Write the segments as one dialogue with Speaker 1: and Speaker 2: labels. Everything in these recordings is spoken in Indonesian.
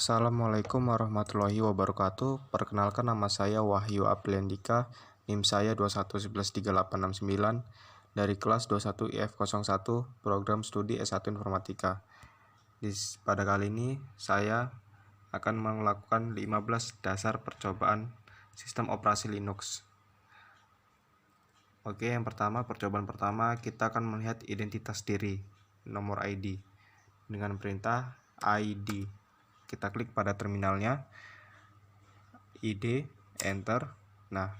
Speaker 1: Assalamualaikum warahmatullahi wabarakatuh. Perkenalkan, nama saya Wahyu Apriandika, NIM saya 2111389 dari kelas 21 IF01 Program Studi S1 Informatika. Pada kali ini saya akan melakukan 15 dasar percobaan sistem operasi Linux. Oke, percobaan pertama kita akan melihat identitas diri, nomor ID dengan perintah ID. Kita klik pada terminalnya, ID, enter. Nah,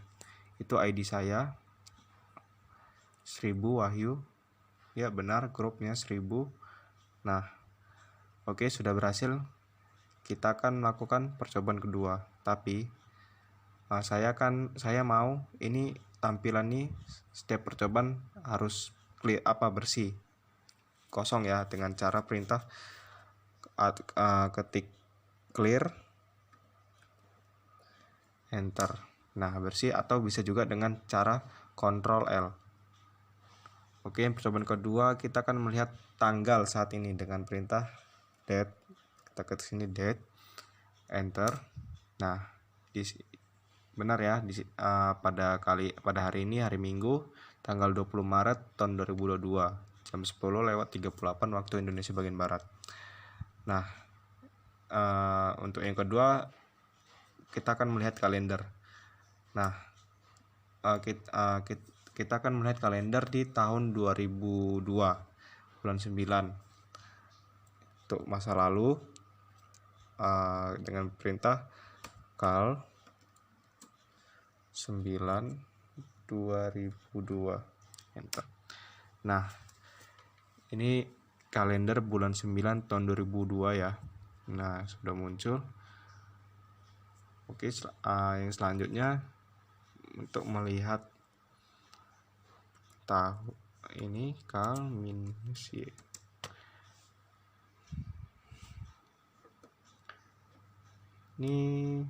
Speaker 1: itu ID saya 1000 Wahyu. Ya, benar, grupnya 1000. Nah, oke, sudah berhasil. Kita akan melakukan percobaan kedua, tapi saya mau ini tampilan nih setiap percobaan harus clear, bersih, kosong ya, dengan cara perintah ketik clear, enter. Nah, bersih, atau bisa juga dengan cara Ctrl L. Oke, percobaan kedua kita akan melihat tanggal saat ini dengan perintah date. Kita ke sini date, enter. Nah, benar ya, pada hari ini, hari Minggu, tanggal 20 Maret tahun 2022, jam 10:38 waktu Indonesia bagian Barat. Nah, untuk yang kedua kita akan melihat kalender. Nah, kita akan melihat kalender di tahun 2002 bulan 9 untuk masa lalu, dengan perintah cal 9/2002, enter. Nah, ini kalender bulan 9 tahun 2002 ya. Nah, sudah muncul. Oke, yang selanjutnya untuk melihat tahu ini cal minus y. Ini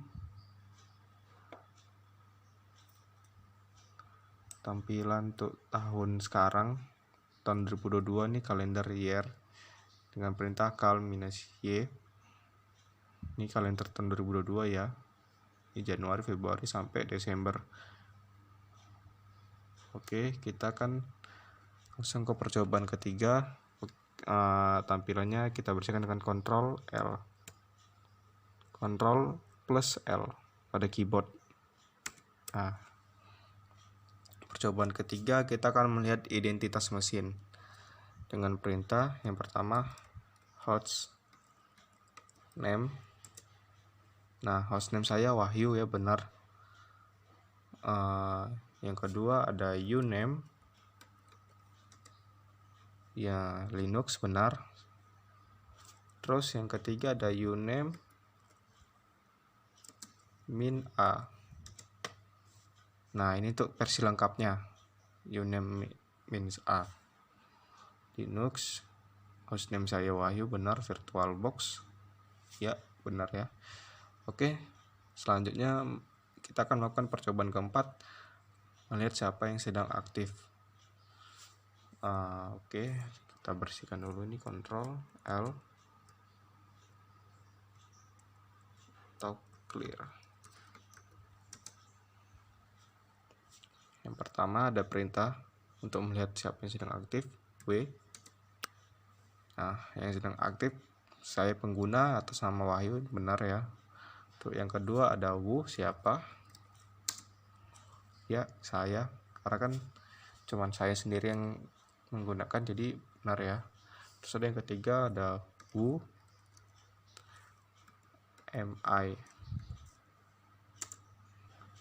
Speaker 1: tampilan untuk tahun sekarang, tahun 2022, ini kalender year dengan perintah cal minus y. Ini kalender tahun 2022 ya. Ini Januari, Februari sampai Desember. Oke, kita akan langsung ke percobaan ketiga. Tampilannya kita bersihkan dengan Ctrl L, Ctrl plus L pada keyboard. Nah, percobaan ketiga kita akan melihat identitas mesin dengan perintah yang pertama host name. Nah, hostname saya Wahyu ya, benar. Yang kedua ada uname ya, Linux, benar. Terus yang ketiga ada uname min a. Nah, ini untuk versi lengkapnya, uname min a. Linux, hostname saya Wahyu, benar. VirtualBox ya, benar ya. Oke, selanjutnya kita akan melakukan percobaan keempat, melihat siapa yang sedang aktif. Oke, kita bersihkan dulu ini, Ctrl L atau clear. Yang pertama ada perintah untuk melihat siapa yang sedang aktif, W. Nah, yang sedang aktif saya pengguna atas nama Wahyu, benar ya. Untuk yang kedua ada Wu, siapa? Ya, saya, karena kan cuman saya sendiri yang menggunakan, jadi benar ya. Terus ada yang ketiga ada Wu MI.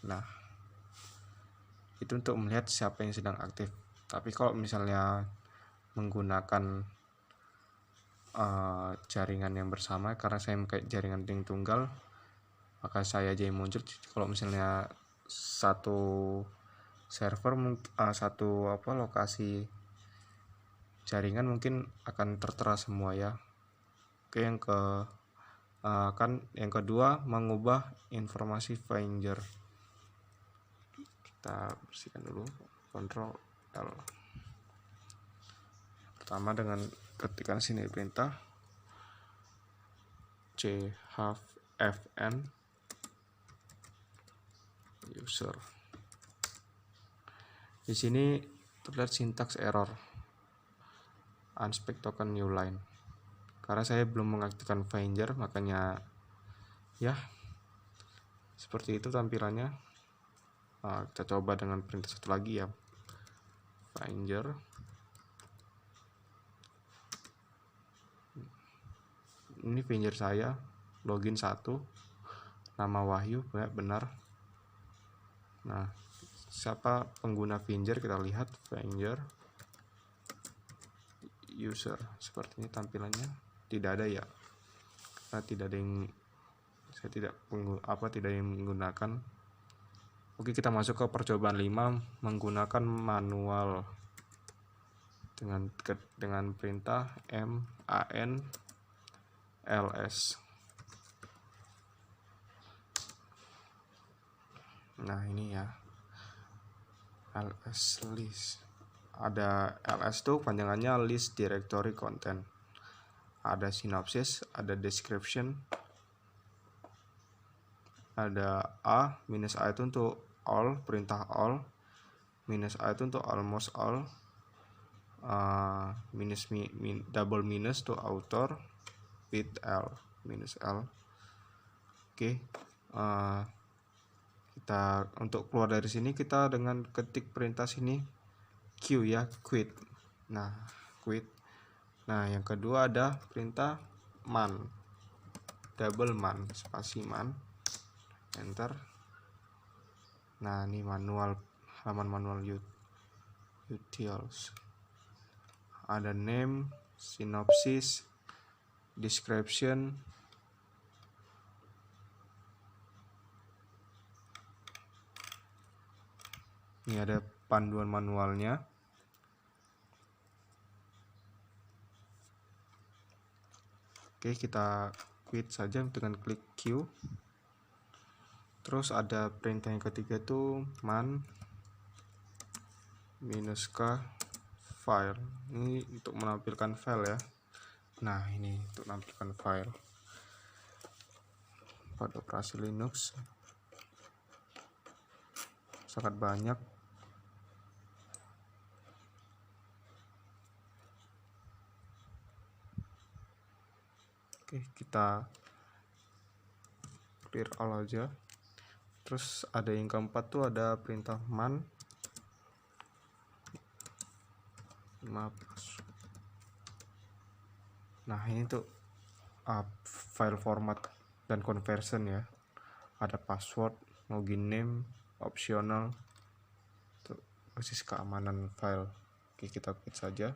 Speaker 1: Nah, itu untuk melihat siapa yang sedang aktif. Tapi kalau misalnya menggunakan jaringan yang bersama, karena saya pakai jaringan ring tunggal, maka saya aja yang muncul. Kalau misalnya satu server, satu lokasi jaringan, mungkin akan tertera semua ya. Oke, yang kedua mengubah informasi finder. Kita bersihkan dulu, Ctrl L. Pertama dengan ketikan sini perintah chfn user. Di sini terlihat sintaks error unspec token new line karena saya belum mengaktifkan Finder, makanya ya seperti itu tampilannya. Kita coba dengan perintah satu lagi ya, Finder. Ini Finder saya, login 1, nama Wahyu, benar. Nah, siapa pengguna Finder, kita lihat Finder user. Seperti ini tampilannya. Tidak ada ya, karena tidak ada yang saya tidak yang menggunakan. Oke, kita masuk ke percobaan 5 menggunakan manual dengan perintah man ls. Nah, ini ya, ls list. Ada ls tuh panjangannya list directory content. Ada synopsis, ada description, ada a itu untuk all, perintah all, -a itu untuk almost all, double minus to author, with l, -l. Oke, kita untuk keluar dari sini kita dengan ketik perintah sini q ya, quit. Nah, quit. Nah, yang kedua ada perintah man, double man, spasi man, enter. Nah, ini manual, halaman manual utils. Ada name, synopsis, description, ini ada panduan manualnya. Oke, kita quit saja dengan klik Q. Terus ada perintah yang ketiga itu man -k file. Ini untuk menampilkan file ya. Nah, ini untuk menampilkan file pada operasi Linux sangat banyak. Oke, kita clear all aja. Terus ada yang keempat tuh ada perintah man map. Nah, ini tuh file format dan conversion ya. Ada password, login name, optional, tuh basis keamanan file. Oke, kita quit saja.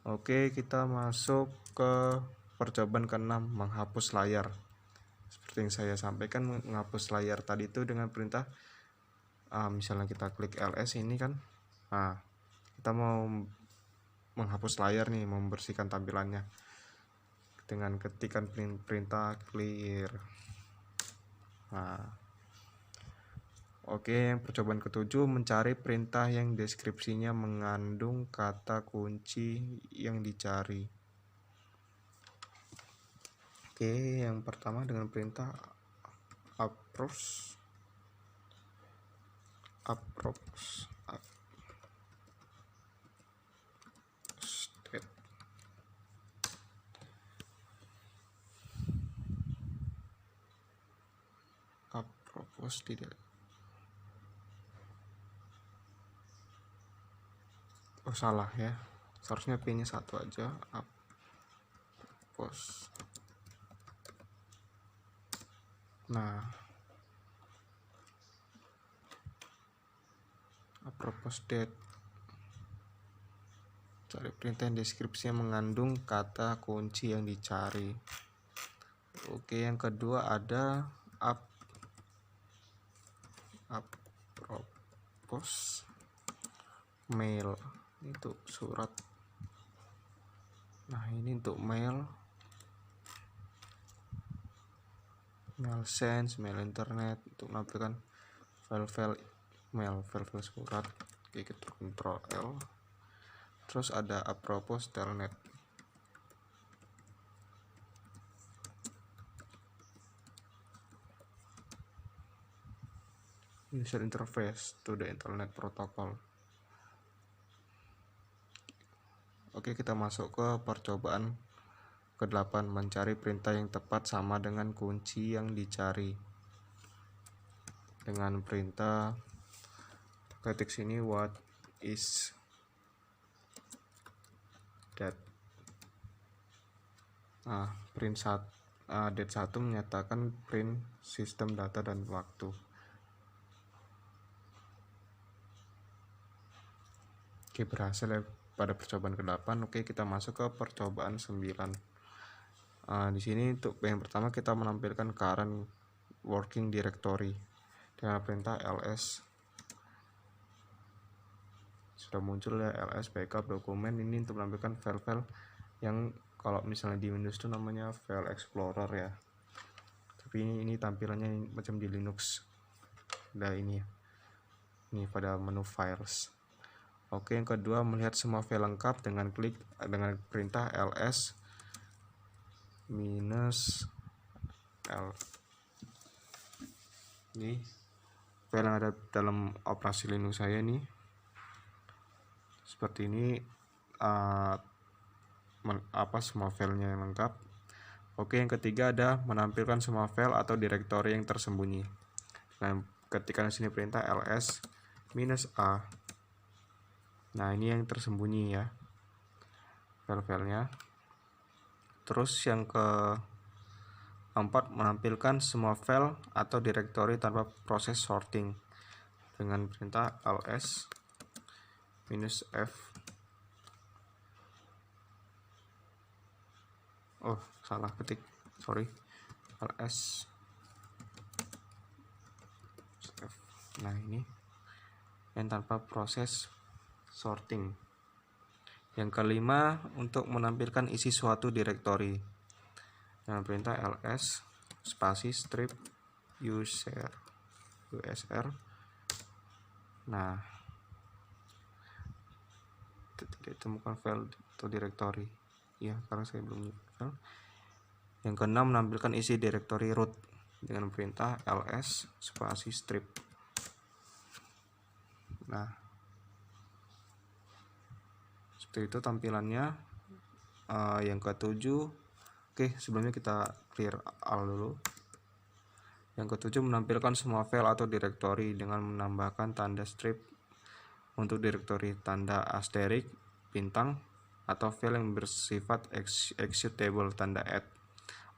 Speaker 1: Oke, kita masuk ke percobaan ke-6 menghapus layar. Seperti yang saya sampaikan, menghapus layar tadi itu dengan perintah misalnya kita klik ls ini kan, nah kita mau menghapus layar nih, membersihkan tampilannya dengan ketikan perintah clear. Nah, oke, percobaan ke-7 mencari perintah yang deskripsinya mengandung kata kunci yang dicari. Oke, yang pertama dengan perintah approach tidak. Oh, salah ya. Seharusnya P-nya 1 aja. Approach. Nah, approach date. Cari perintah yang deskripsinya mengandung kata kunci yang dicari. Oke, yang kedua ada approach mail. Ini untuk surat. Nah, ini untuk mail sense, mail internet, untuk menampilkan file-file mail, file-file surat. Oke, kita Ctrl L. Terus ada apropos telnet. user interface to the internet protocol. Oke, kita masuk ke percobaan ke-8, mencari perintah yang tepat sama dengan kunci yang dicari. Dengan perintah ketik sini what is that. Nah, date 1 menyatakan print sistem data dan waktu. Oke, berhasil ya pada percobaan ke-8. Oke, kita masuk ke percobaan 9. Di sini untuk yang pertama kita menampilkan current working directory dengan perintah ls. Sudah muncul ya ls backup dokumen. Ini untuk menampilkan file-file yang kalau misalnya di Windows itu namanya file explorer ya, tapi ini tampilannya macam di Linux. Nah, ini pada menu files. Oke, yang kedua melihat semua file lengkap dengan perintah ls -l. Ini file yang ada dalam operasi Linux saya nih. Seperti ini, semua filenya yang lengkap. Oke, yang ketiga ada menampilkan semua file atau direktori yang tersembunyi. Nah, ketika di sini perintah ls -a. Nah, ini yang tersembunyi ya, file-filenya. Terus yang keempat menampilkan semua file atau direktori tanpa proses sorting dengan perintah ls -f. Oh, salah ketik, sorry, ls -f. Nah, ini yang tanpa proses sorting. Yang kelima, untuk menampilkan isi suatu direktori dengan perintah ls spasi strip usr. Nah, tidak ditemukan file atau direktori ya, karena saya belum file. Yang keenam, menampilkan isi direktori root dengan perintah ls spasi strip. Nah, seperti itu tampilannya. Yang ketujuh, oke, sebelumnya kita clear all dulu. Yang ketujuh, menampilkan semua file atau direktori dengan menambahkan tanda strip untuk direktori, tanda asterik, bintang, atau file yang bersifat executable, tanda add.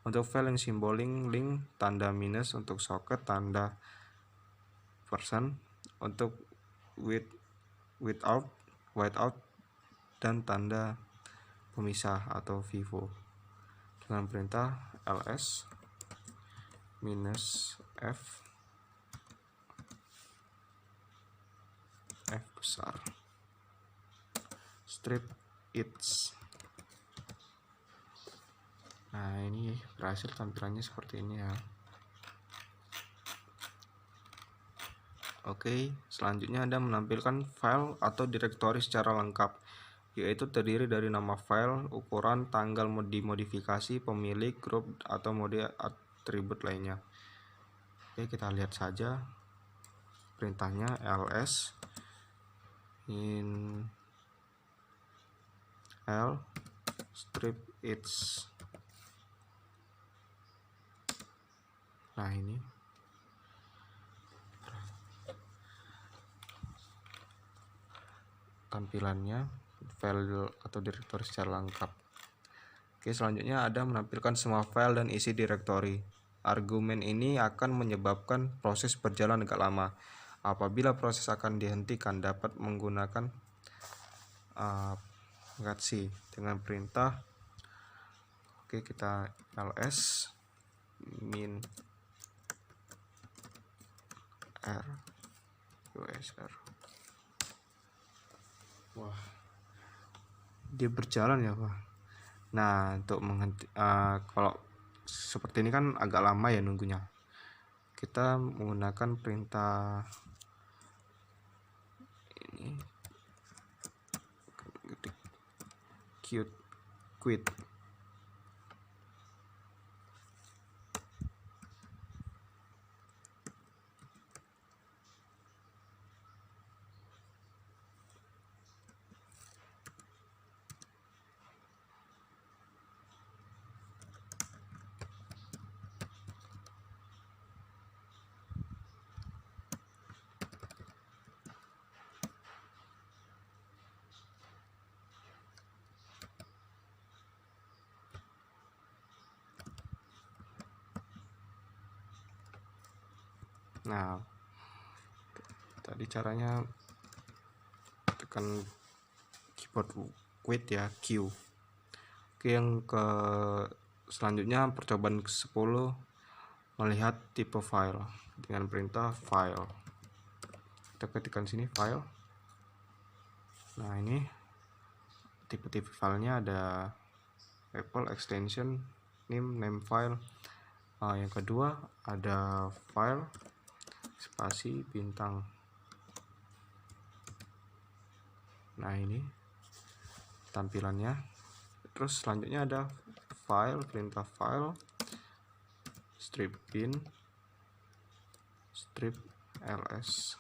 Speaker 1: Untuk file yang simboling link, tanda minus. Untuk socket, tanda version. Untuk whiteout, dan tanda pemisah atau vivo dengan perintah ls -f besar strip its. Nah, ini berhasil tampilannya seperti ini ya. Oke, selanjutnya Anda menampilkan file atau direktori secara lengkap, yaitu terdiri dari nama file, ukuran, tanggal dimodifikasi, pemilik, grup, atau mode atribut lainnya. Oke, kita lihat saja perintahnya ls in l strip its. Nah, ini tampilannya file atau direktori secara lengkap. Oke, selanjutnya ada menampilkan semua file dan isi direktori. Argumen ini akan menyebabkan proses berjalan agak lama. Apabila proses akan dihentikan, dapat menggunakan -c dengan perintah. Oke, kita ls -r usr. Wah, dia berjalan ya Pak. Nah, untuk kalau seperti ini kan agak lama ya nunggunya. Kita menggunakan perintah ini quit. Nah, tadi caranya tekan keyboard quit ya, Q. Oke, yang ke selanjutnya percobaan ke-10, melihat tipe file dengan perintah file. Kita ketikkan sini file. Nah, ini tipe-tipe filenya ada Apple extension, name file. Yang kedua ada file spasi bintang. Nah, ini tampilannya. Terus selanjutnya ada file, perintah file, strip bin, strip ls.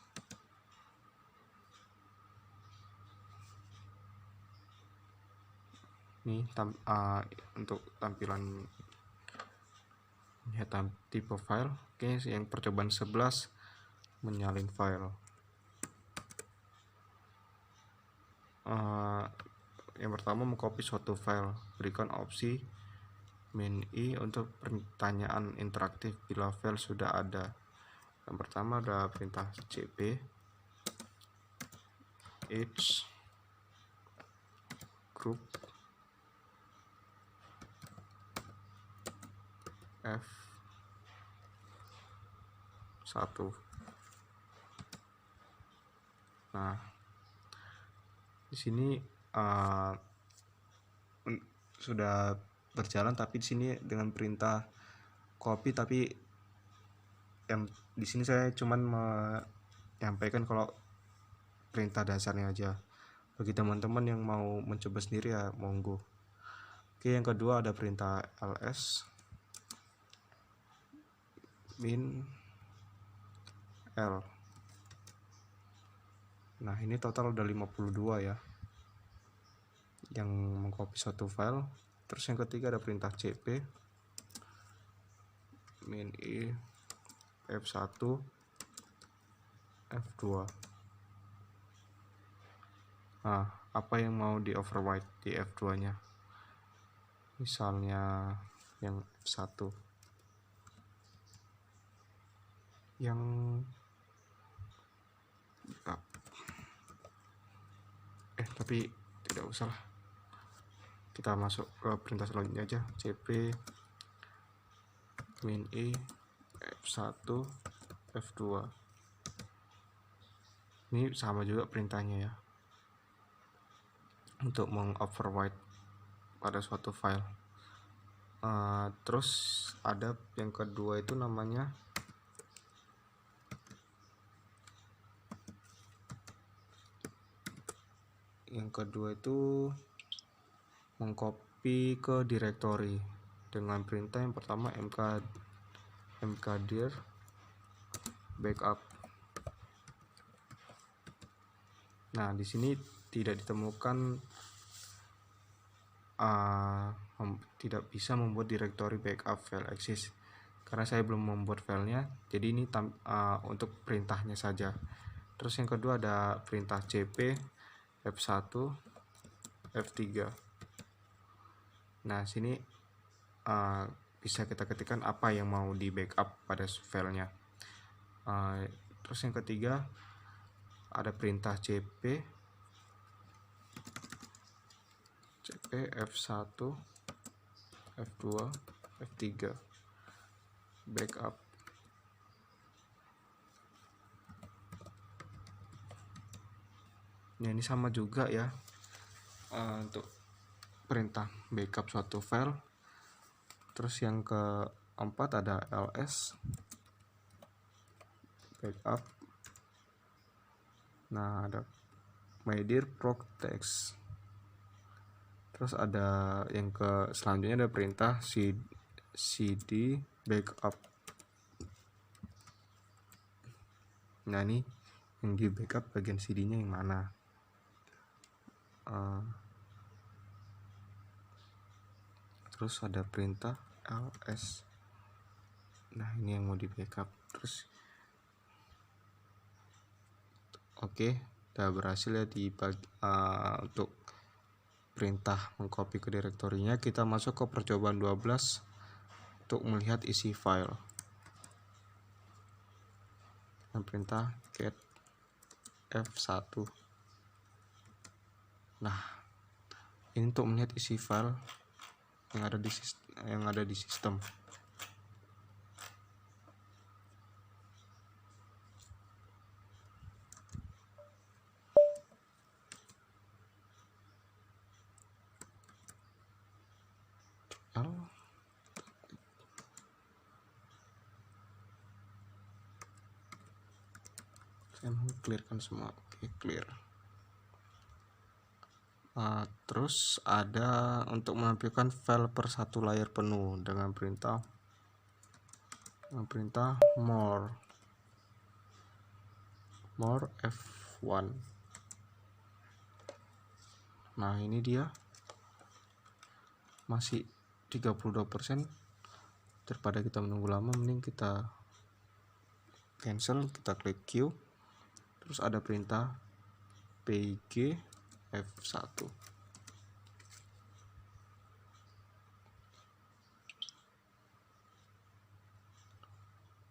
Speaker 1: Ini untuk tampilan ya, tipe file. Oke, yang percobaan 11, menyalin file. Yang pertama, mengcopy suatu file, berikan opsi min-i untuk pertanyaan interaktif bila file sudah ada. Yang pertama ada perintah cp h group f1. Nah, di sini sudah berjalan, tapi di sini dengan perintah copy, tapi yang di sini saya cuman menyampaikan kalau perintah dasarnya aja. Bagi teman-teman yang mau mencoba sendiri ya monggo. Oke, yang kedua ada perintah ls min l. Nah, ini total udah 52 ya yang mengcopy suatu file. Terus yang ketiga ada perintah cp min-i f1 f2. Nah, apa yang mau di overwrite di f2 nya, misalnya yang f1 yang tapi tidak usah lah, kita masuk ke perintah selanjutnya aja, cp min-i f1 f2. Ini sama juga perintahnya ya, untuk mengoverwrite pada suatu file. Terus ada yang kedua itu namanya mengcopy ke directory dengan perintah yang pertama mkdir backup. Nah, di sini tidak ditemukan, tidak bisa membuat directory backup file exist karena saya belum membuat filenya. Jadi ini untuk perintahnya saja. Terus yang kedua ada perintah cp f1 f3. Nah, sini bisa kita ketikkan apa yang mau di backup pada filenya. Terus yang ketiga ada perintah cp f1 f2 f3 backup. Ini sama juga ya, untuk perintah backup suatu file. Terus yang keempat ada ls backup. Nah, ada mydir proctext. Terus ada yang selanjutnya ada perintah cd backup. Nah, ini yang di backup bagian cd-nya yang mana. Terus ada perintah ls. Nah, ini yang mau di backup. Terus oke, udah berhasil ya untuk perintah mengcopy ke direktorinya. Kita masuk ke percobaan 12 untuk melihat isi file. dengan perintah get f1. Nah, ini untuk melihat isi file yang ada di sistem. Saya mau clearkan semua. Oke, clear. Terus ada untuk menampilkan file per satu layar penuh dengan perintah more F1. Nah, ini dia masih 32%. Daripada kita menunggu lama, mending kita cancel, kita klik Q. Terus ada perintah PG F1.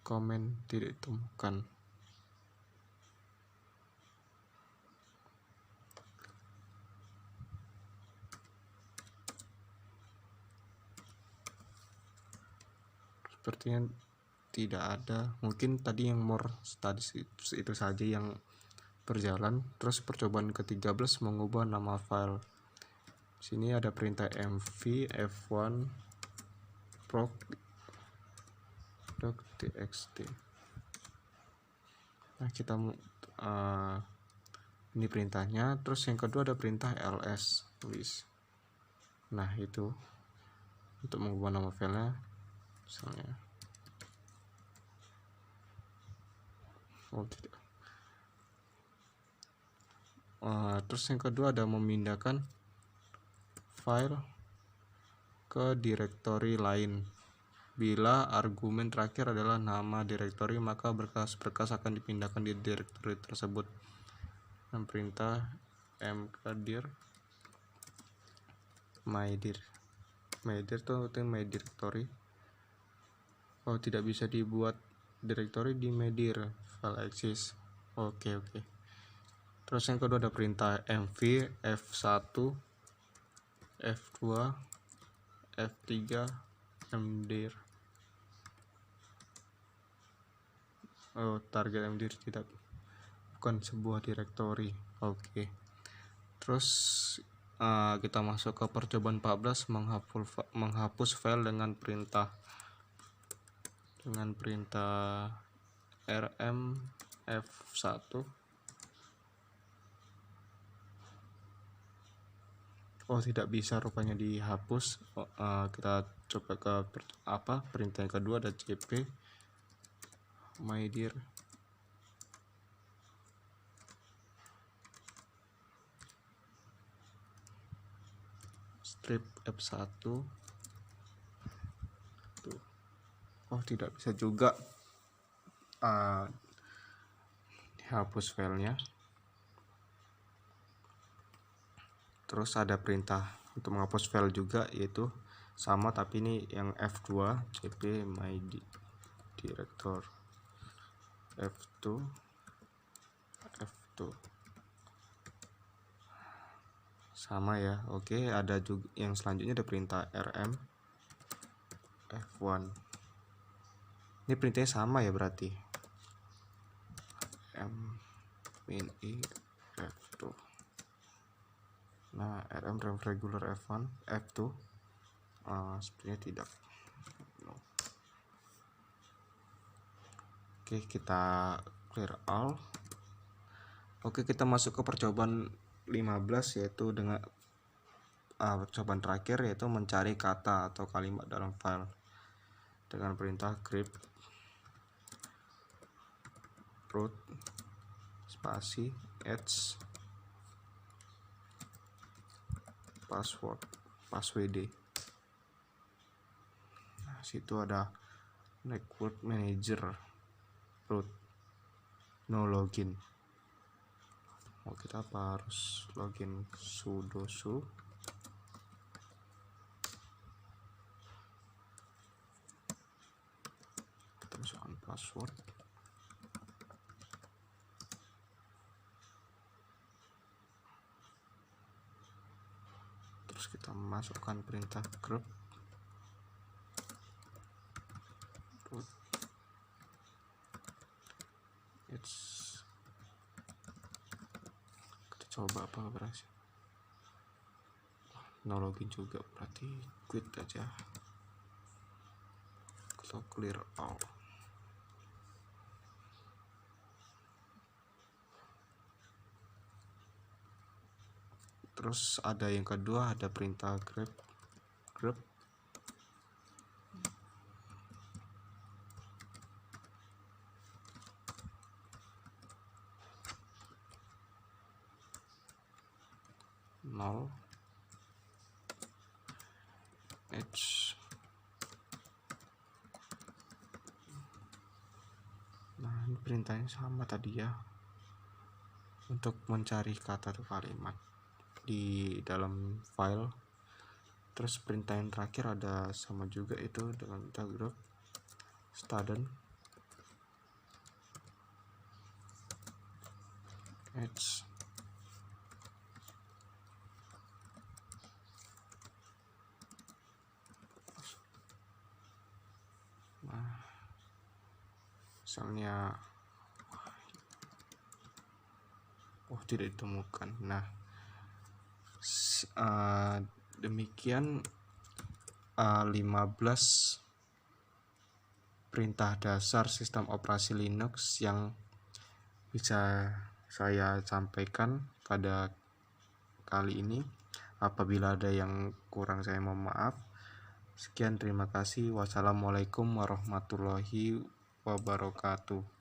Speaker 1: Komen tidak ditemukan. Sepertinya tidak ada. Mungkin tadi yang more tadi itu saja yang berjalan. Terus percobaan ke-13 mengubah nama file. Sini ada perintah mv f1 proc.txt. Nah, kita ini perintahnya. Terus yang kedua ada perintah ls list. Nah, itu untuk mengubah nama filenya, misalnya tidak. Terus yang kedua ada memindahkan file ke direktori lain. Bila argumen terakhir adalah nama direktori, maka berkas-berkas akan dipindahkan di direktori tersebut. Dan perintah mkdir mydir itu my directory. Tidak bisa dibuat direktori di mydir file exist. Oke. Terus yang kedua ada perintah mv f1 f2 f3 mdir. Target mdir bukan sebuah direktori. Oke. Terus kita masuk ke percobaan 14, menghapus file dengan perintah rm f1. Tidak bisa rupanya dihapus. Kita coba ke perintah yang kedua, ada cp mydir strip f1. Tidak bisa juga dihapus filenya. Terus ada perintah untuk menghapus file juga, yaitu sama tapi ini yang f2 cp mydirector f2 sama ya. Oke, ada juga yang selanjutnya ada perintah rm f1. Ini perintahnya sama ya, berarti min i f2. Nah, rm regular f1 f2 sepertinya tidak. Oke, kita clear all. Oke, kita masuk ke percobaan 15, yaitu dengan percobaan terakhir, yaitu mencari kata atau kalimat dalam file dengan perintah grep root spasi h passwd. Nah, situ ada network manager root no login. Kita harus login sudo su. Kita masukkan password. masukkan perintah grep root. Kita coba apa berhasil. No login juga, berarti quit aja. Kita clear all. Terus ada yang kedua, ada perintah grep null h. Nah, ini perintahnya sama tadi ya, untuk mencari kata atau kalimat di dalam file. Terus perintah yang terakhir ada sama juga, itu dengan perintah grep student h. Nah, misalnya tidak ditemukan. Nah, demikian 15 perintah dasar sistem operasi Linux yang bisa saya sampaikan pada kali ini. Apabila ada yang kurang, saya mohon maaf. Sekian, terima kasih. Wassalamualaikum warahmatullahi wabarakatuh.